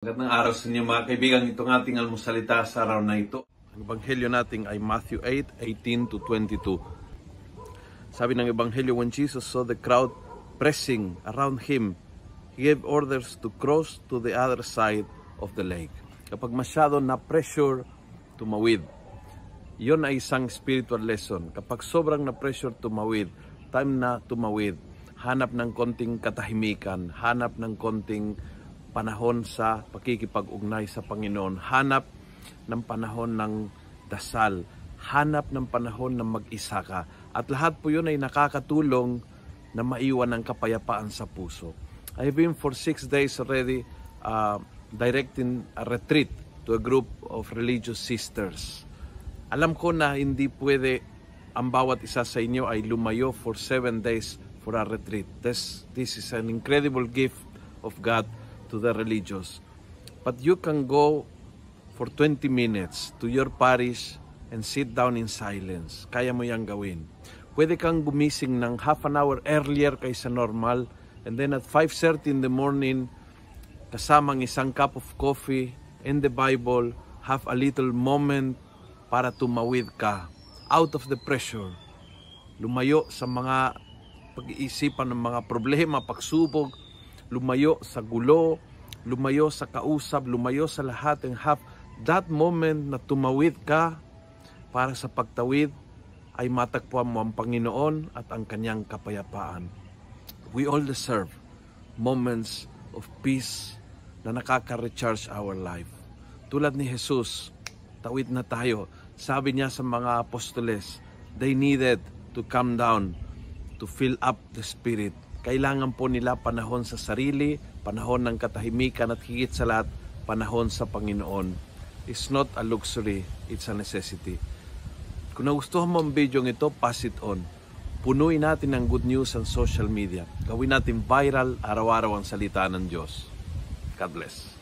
Magandang araw sa inyo mga kaibigan. Itong ating almusalita sa araw na ito. Ang ebanghelyo natin ay Matthew 8:18-22. Sabi ng ebanghelyo, when Jesus saw the crowd pressing around him, he gave orders to cross to the other side of the lake. Kapag masyado na pressure, tumawid. Iyon ay isang spiritual lesson. Kapag sobrang na pressure tumawid, time na tumawid. Hanap ng konting katahimikan, hanap ng konting panahon sa pakikipag-ugnay sa Panginoon, hanap ng panahon ng dasal, hanap ng panahon na mag-isa ka. At lahat po yun ay nakakatulong na maiwan ng kapayapaan sa puso. I've been for 6 days already directing a retreat to a group of religious sisters. Alam ko na hindi pwede ang bawat isa sa inyo ay lumayo for 7 days for a retreat. This is an incredible gift of God to the religious. But you can go for 20 minutes to your parish and sit down in silence. Kaya mo yang gawin. Pwede kang gumising ng half an hour earlier kaysa normal, and then at 5:30 in the morning, kasamang isang cup of coffee and the Bible, have a little moment para tumawid ka out of the pressure. Lumayo sa mga pag-iisipan ng mga problema, pagsubok, lumayo sa gulo, lumayo sa kausap, lumayo sa lahat, and have that moment na tumawid ka para sa pagtawid ay matagpuan mo ang Panginoon at ang kanyang kapayapaan. We all deserve moments of peace na nakaka-recharge our life. Tulad ni Jesus, tawid na tayo. Sabi niya sa mga apostoles, they needed to come down to fill up the Spirit. Kailangan po nila panahon sa sarili, panahon ng katahimikan, at higit sa lahat, panahon sa Panginoon. It's not a luxury, it's a necessity. Kung nagustuhan mo ang video ito, pass it on. Punuin natin ng good news ang social media. Gawin natin viral, araw-araw ang salita ng Diyos. God bless.